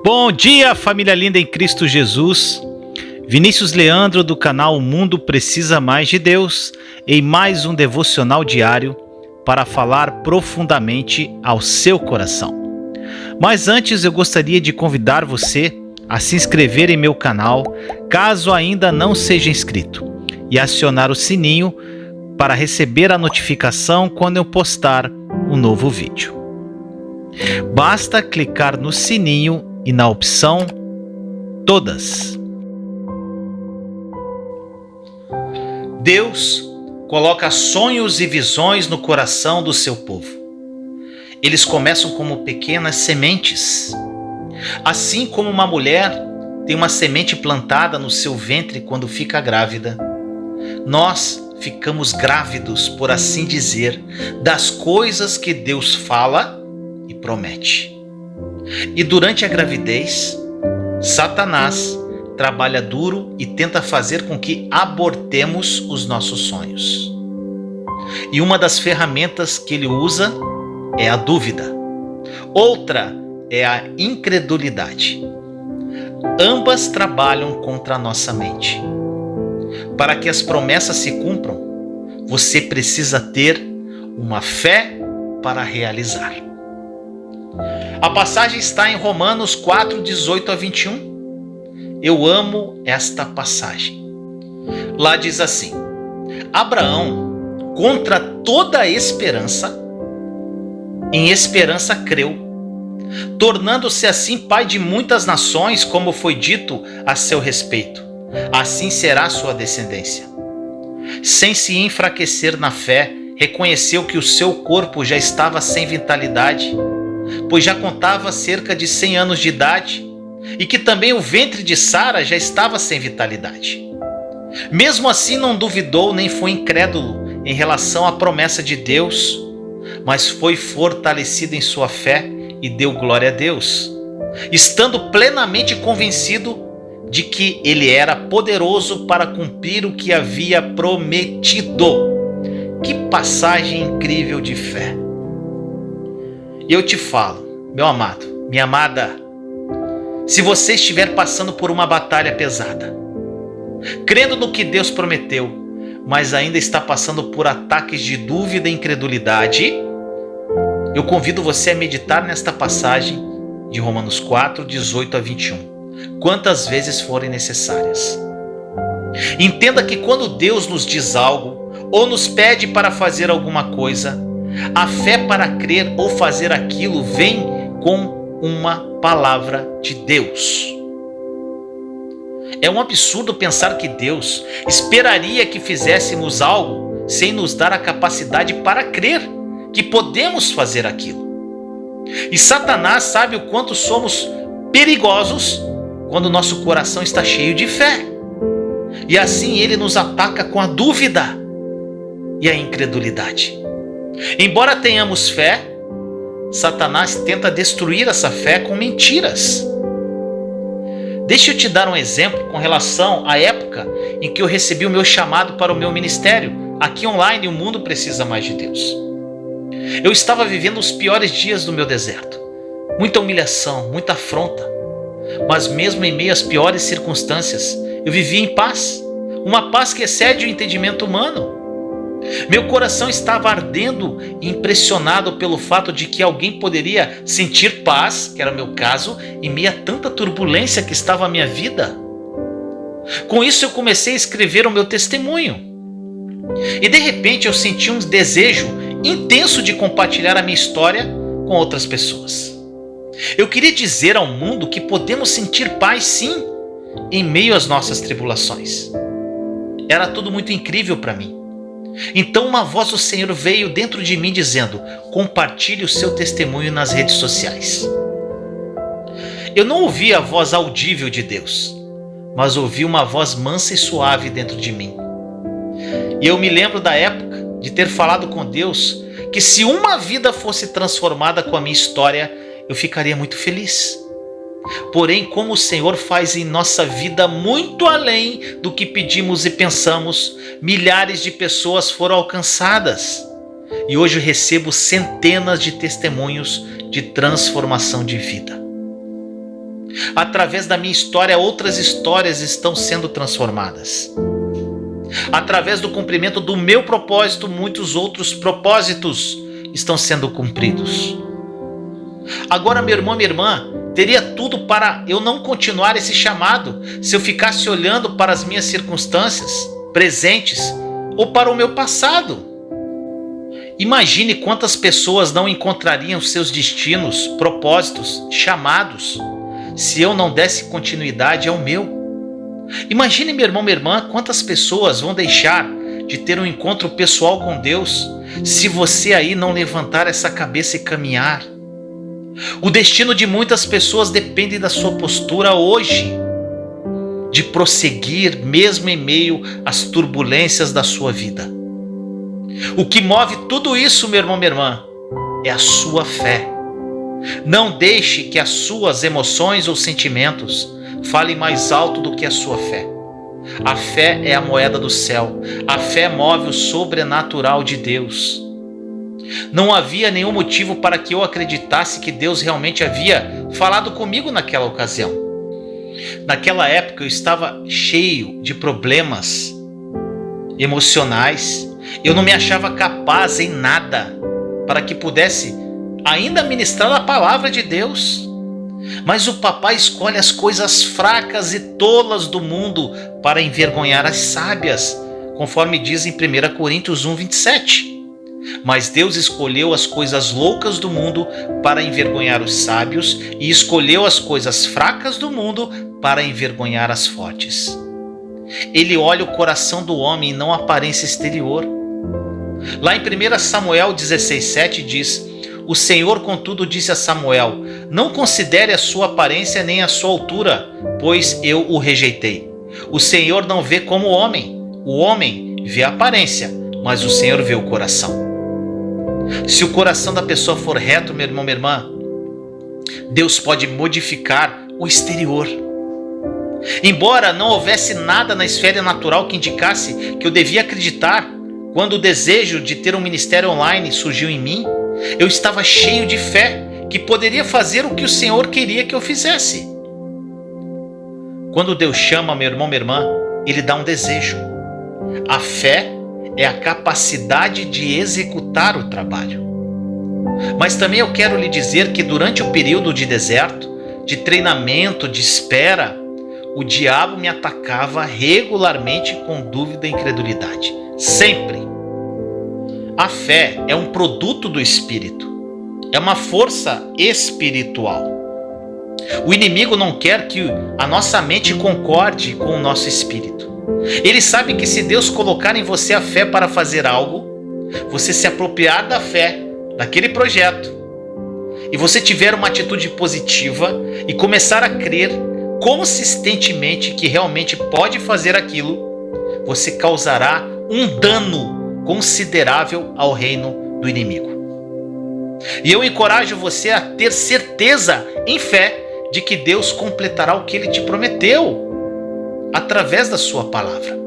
Bom dia, família linda em Cristo Jesus. Vinícius Leandro, do canal O Mundo Precisa Mais de Deus, em mais um devocional diário para falar profundamente ao seu coração. Mas antes eu gostaria de convidar você a se inscrever em meu canal, caso ainda não seja inscrito, e acionar o sininho para receber a notificação quando eu postar um novo vídeo. Basta clicar no sininho e na opção Todas. Deus coloca sonhos e visões no coração do seu povo. Eles começam como pequenas sementes. Assim como uma mulher tem uma semente plantada no seu ventre quando fica grávida, nós ficamos grávidos, por assim dizer, das coisas que Deus fala e promete. E durante a gravidez, Satanás trabalha duro e tenta fazer com que abortemos os nossos sonhos. E uma das ferramentas que ele usa é a dúvida. Outra é a incredulidade. Ambas trabalham contra a nossa mente. Para que as promessas se cumpram, você precisa ter uma fé para realizar. A passagem está em Romanos 4, 18 a 21. Eu amo esta passagem. Lá diz assim: Abraão, contra toda esperança, em esperança creu, tornando-se assim pai de muitas nações, como foi dito a seu respeito. Assim será sua descendência. Sem se enfraquecer na fé, reconheceu que o seu corpo já estava sem vitalidade, pois já contava cerca de 100 anos de idade, e que também o ventre de Sara já estava sem vitalidade. Mesmo assim não duvidou nem foi incrédulo em relação à promessa de Deus, mas foi fortalecido em sua fé e deu glória a Deus, estando plenamente convencido de que ele era poderoso para cumprir o que havia prometido. Que passagem incrível de fé! Eu te falo, meu amado, minha amada, se você estiver passando por uma batalha pesada, crendo no que Deus prometeu, mas ainda está passando por ataques de dúvida e incredulidade, eu convido você a meditar nesta passagem de Romanos 4, 18 a 21, quantas vezes forem necessárias. Entenda que quando Deus nos diz algo, ou nos pede para fazer alguma coisa, a fé para crer ou fazer aquilo vem com uma palavra de Deus. É um absurdo pensar que Deus esperaria que fizéssemos algo sem nos dar a capacidade para crer que podemos fazer aquilo. E Satanás sabe o quanto somos perigosos quando nosso coração está cheio de fé. E assim ele nos ataca com a dúvida e a incredulidade. Embora tenhamos fé, Satanás tenta destruir essa fé com mentiras. Deixa eu te dar um exemplo com relação à época em que eu recebi o meu chamado para o meu ministério. Aqui online, o mundo precisa mais de Deus. Eu estava vivendo os piores dias do meu deserto. Muita humilhação, muita afronta. Mas mesmo em meio às piores circunstâncias, eu vivia em paz. Uma paz que excede o entendimento humano. Meu coração estava ardendo e impressionado pelo fato de que alguém poderia sentir paz, que era o meu caso, em meio a tanta turbulência que estava a minha vida. Com isso eu comecei a escrever o meu testemunho. E de repente eu senti um desejo intenso de compartilhar a minha história com outras pessoas. Eu queria dizer ao mundo que podemos sentir paz sim, em meio às nossas tribulações. Era tudo muito incrível para mim. Então uma voz do Senhor veio dentro de mim dizendo: compartilhe o seu testemunho nas redes sociais. Eu não ouvi a voz audível de Deus, mas ouvi uma voz mansa e suave dentro de mim. E eu me lembro da época de ter falado com Deus que se uma vida fosse transformada com a minha história, eu ficaria muito feliz. Porém, como o Senhor faz em nossa vida muito além do que pedimos e pensamos, milhares de pessoas foram alcançadas. E hoje eu recebo centenas de testemunhos de transformação de vida. Através da minha história, outras histórias estão sendo transformadas. Através do cumprimento do meu propósito, muitos outros propósitos estão sendo cumpridos. Agora, meu irmão, minha irmã, teria tudo para eu não continuar esse chamado se eu ficasse olhando para as minhas circunstâncias presentes ou para o meu passado. Imagine quantas pessoas não encontrariam seus destinos, propósitos, chamados, se eu não desse continuidade ao meu. Imagine, meu irmão, minha irmã, quantas pessoas vão deixar de ter um encontro pessoal com Deus se você aí não levantar essa cabeça e caminhar. O destino de muitas pessoas depende da sua postura hoje, de prosseguir mesmo em meio às turbulências da sua vida. O que move tudo isso, meu irmão, minha irmã, é a sua fé. Não deixe que as suas emoções ou sentimentos falem mais alto do que a sua fé. A fé é a moeda do céu. A fé move o sobrenatural de Deus. Não havia nenhum motivo para que eu acreditasse que Deus realmente havia falado comigo naquela ocasião. Naquela época eu estava cheio de problemas emocionais. Eu não me achava capaz em nada para que pudesse ainda ministrar a palavra de Deus. Mas o papai escolhe as coisas fracas e tolas do mundo para envergonhar as sábias, conforme diz em 1 Coríntios 1:27. Mas Deus escolheu as coisas loucas do mundo para envergonhar os sábios e escolheu as coisas fracas do mundo para envergonhar as fortes. Ele olha o coração do homem e não a aparência exterior. Lá em 1 Samuel 16:7 diz: O Senhor, contudo, disse a Samuel: Não considere a sua aparência nem a sua altura, pois eu o rejeitei. O Senhor não vê como o homem vê a aparência, mas o Senhor vê o coração. Se o coração da pessoa for reto, meu irmão, minha irmã, Deus pode modificar o exterior. Embora não houvesse nada na esfera natural que indicasse que eu devia acreditar, quando o desejo de ter um ministério online surgiu em mim, eu estava cheio de fé que poderia fazer o que o Senhor queria que eu fizesse. Quando Deus chama, meu irmão, minha irmã, Ele dá um desejo. A fé é a capacidade de executar o trabalho. Mas também eu quero lhe dizer que durante o período de deserto, de treinamento, de espera, o diabo me atacava regularmente com dúvida e incredulidade. Sempre. A fé é um produto do Espírito. É uma força espiritual. O inimigo não quer que a nossa mente concorde com o nosso espírito. Ele sabe que se Deus colocar em você a fé para fazer algo, você se apropriar da fé, daquele projeto, e você tiver uma atitude positiva e começar a crer consistentemente que realmente pode fazer aquilo, você causará um dano considerável ao reino do inimigo. E eu encorajo você a ter certeza em fé de que Deus completará o que Ele te prometeu através da sua palavra.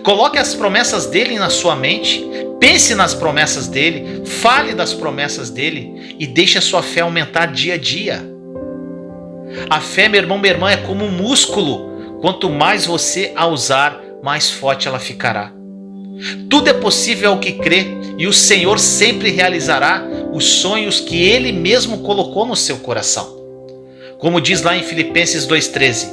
Coloque as promessas dele na sua mente, pense nas promessas dele, fale das promessas dele e deixe a sua fé aumentar dia a dia. A fé, meu irmão, minha irmã, é como um músculo. Quanto mais você a usar, mais forte ela ficará. Tudo é possível ao que crê, e o Senhor sempre realizará os sonhos que Ele mesmo colocou no seu coração. Como diz lá em Filipenses 2,13,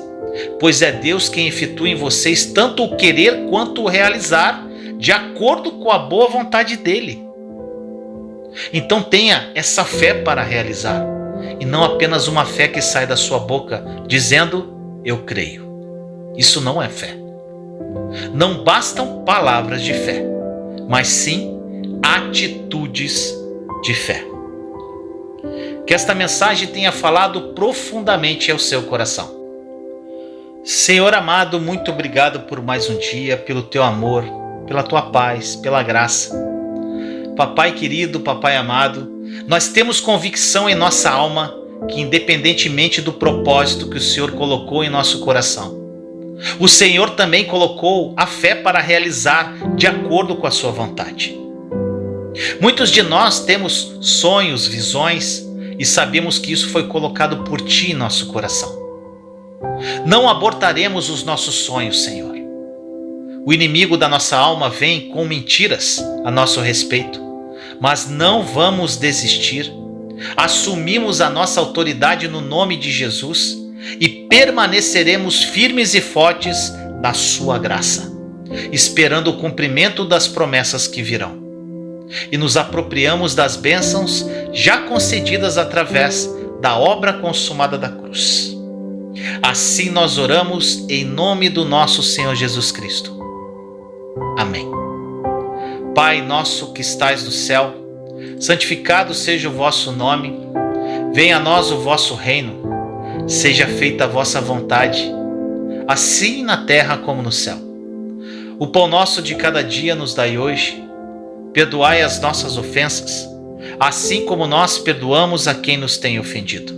pois é Deus quem efetua em vocês tanto o querer quanto o realizar, de acordo com a boa vontade dEle. Então tenha essa fé para realizar, e não apenas uma fé que sai da sua boca dizendo, eu creio. Isso não é fé. Não bastam palavras de fé, mas sim atitudes de fé. Que esta mensagem tenha falado profundamente ao seu coração. Senhor amado, muito obrigado por mais um dia, pelo teu amor, pela tua paz, pela graça. Papai querido, papai amado, nós temos convicção em nossa alma que, independentemente do propósito que o Senhor colocou em nosso coração, o Senhor também colocou a fé para realizar de acordo com a sua vontade. Muitos de nós temos sonhos, visões, e sabemos que isso foi colocado por Ti em nosso coração. Não abortaremos os nossos sonhos, Senhor. O inimigo da nossa alma vem com mentiras a nosso respeito, mas não vamos desistir. Assumimos a nossa autoridade no nome de Jesus e permaneceremos firmes e fortes na sua graça, esperando o cumprimento das promessas que virão. E nos apropriamos das bênçãos já concedidas através da obra consumada da cruz. Assim nós oramos em nome do nosso Senhor Jesus Cristo. Amém. Pai nosso que estais no céu, santificado seja o vosso nome. Venha a nós o vosso reino. Seja feita a vossa vontade, assim na terra como no céu. O pão nosso de cada dia nos dai hoje. Perdoai as nossas ofensas, assim como nós perdoamos a quem nos tem ofendido.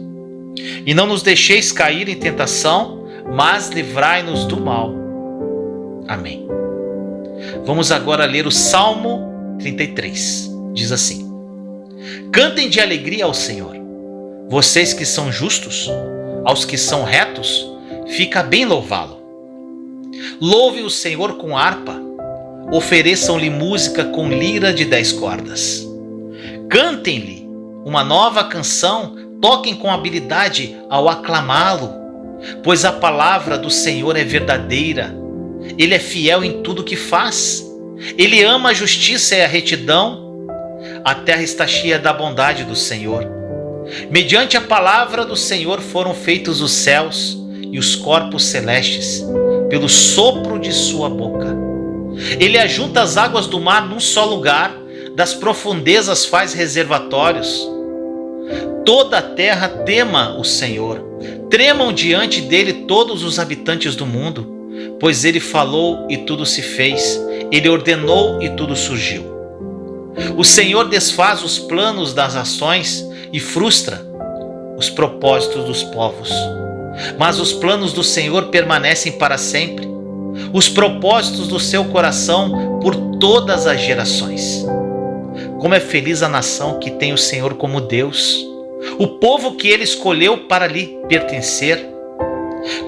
E não nos deixeis cair em tentação, mas livrai-nos do mal. Amém. Vamos agora ler o Salmo 33. Diz assim: Cantem de alegria ao Senhor, vocês que são justos, aos que são retos, fica bem louvá-lo. Louve o Senhor com harpa, ofereçam-lhe música com lira de 10 cordas. Cantem-lhe uma nova canção, toquem com habilidade ao aclamá-lo, pois a palavra do Senhor é verdadeira. Ele é fiel em tudo que faz. Ele ama a justiça e a retidão. A terra está cheia da bondade do Senhor. Mediante a palavra do Senhor foram feitos os céus e os corpos celestes, pelo sopro de sua boca. Ele ajunta as águas do mar num só lugar, das profundezas faz reservatórios. Toda a terra tema o Senhor, tremam diante dele todos os habitantes do mundo, pois ele falou e tudo se fez, ele ordenou e tudo surgiu. O Senhor desfaz os planos das ações e frustra os propósitos dos povos. Mas os planos do Senhor permanecem para sempre, os propósitos do seu coração por todas as gerações. Como é feliz a nação que tem o Senhor como Deus, o povo que ele escolheu para lhe pertencer.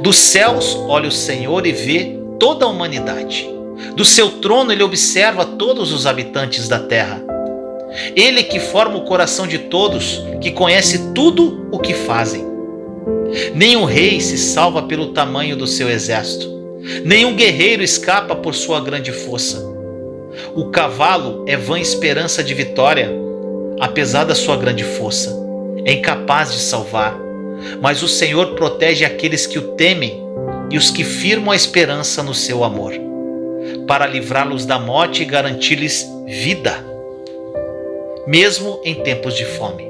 Dos céus olha o Senhor e vê toda a humanidade. Do seu trono ele observa todos os habitantes da terra. Ele que forma o coração de todos, que conhece tudo o que fazem. Nenhum rei se salva pelo tamanho do seu exército. Nenhum guerreiro escapa por sua grande força. O cavalo é vã esperança de vitória, apesar da sua grande força. É incapaz de salvar, mas o Senhor protege aqueles que o temem e os que firmam a esperança no seu amor, para livrá-los da morte e garantir-lhes vida, mesmo em tempos de fome.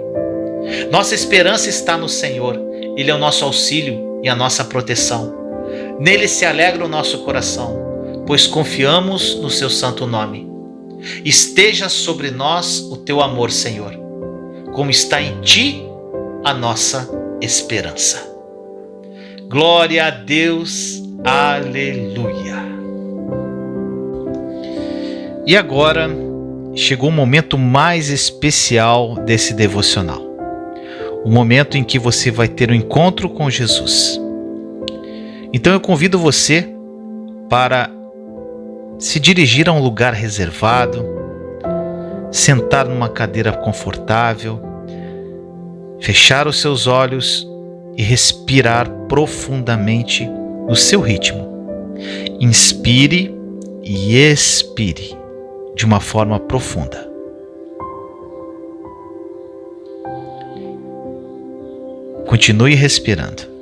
Nossa esperança está no Senhor. Ele é o nosso auxílio e a nossa proteção. Nele se alegra o nosso coração, pois confiamos no seu santo nome. Esteja sobre nós o teu amor, Senhor, como está em ti a nossa esperança. Glória a Deus, aleluia. E agora chegou o momento mais especial desse devocional. O momento em que você vai ter um encontro com Jesus. Então eu convido você para se dirigir a um lugar reservado, sentar numa cadeira confortável, fechar os seus olhos e respirar profundamente no seu ritmo. Inspire e expire de uma forma profunda. Continue respirando.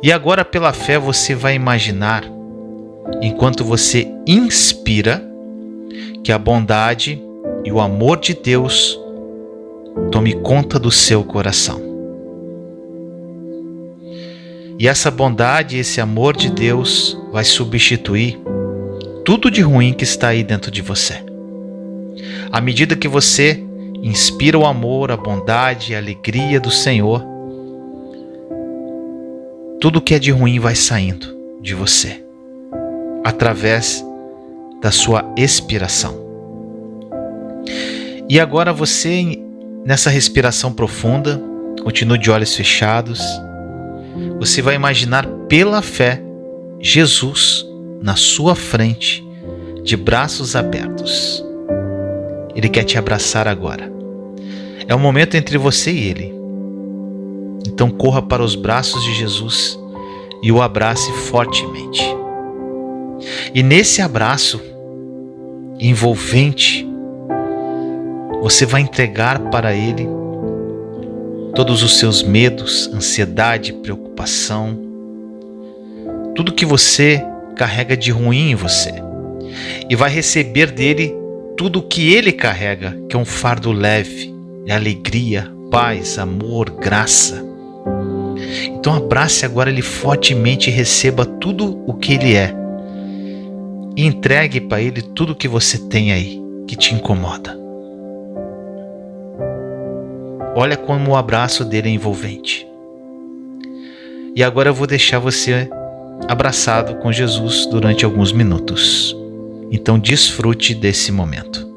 E agora, pela fé, você vai imaginar, enquanto você inspira, que a bondade e o amor de Deus tome conta do seu coração. E essa bondade e esse amor de Deus vai substituir tudo de ruim que está aí dentro de você. À medida que você inspira o amor, a bondade e a alegria do Senhor, tudo que é de ruim vai saindo de você, através da sua expiração. E agora você, nessa respiração profunda, continue de olhos fechados. Você vai imaginar pela fé Jesus na sua frente, de braços abertos. Ele quer te abraçar agora. É um momento entre você e Ele. Então corra para os braços de Jesus e o abrace fortemente. E nesse abraço envolvente, você vai entregar para Ele todos os seus medos, ansiedade, preocupação, tudo que você carrega de ruim em você. E vai receber dele tudo o que Ele carrega, que é um fardo leve, é alegria, paz, amor, graça. Então abrace agora Ele fortemente e receba tudo o que Ele é. E entregue para Ele tudo o que você tem aí, que te incomoda. Olha como o abraço dele é envolvente. E agora eu vou deixar você abraçado com Jesus durante alguns minutos. Então desfrute desse momento.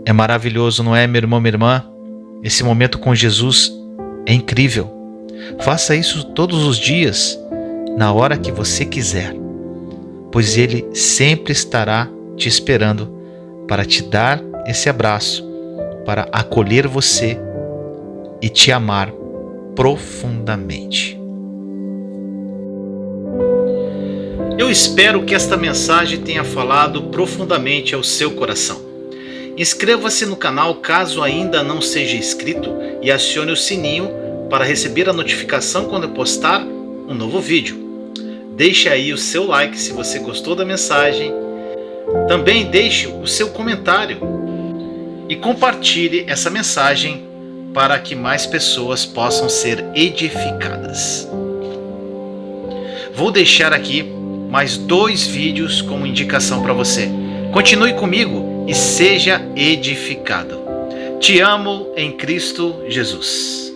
É maravilhoso, não é, meu irmão, minha irmã? Esse momento com Jesus é incrível. Faça isso todos os dias, na hora que você quiser, pois Ele sempre estará te esperando para te dar esse abraço, para acolher você e te amar profundamente. Eu espero que esta mensagem tenha falado profundamente ao seu coração. Inscreva-se no canal caso ainda não seja inscrito e acione o sininho para receber a notificação quando eu postar um novo vídeo. Deixe aí o seu like se você gostou da mensagem. Também deixe o seu comentário e compartilhe essa mensagem para que mais pessoas possam ser edificadas. Vou deixar aqui mais 2 vídeos como indicação para você. Continue comigo e seja edificado. Te amo em Cristo Jesus.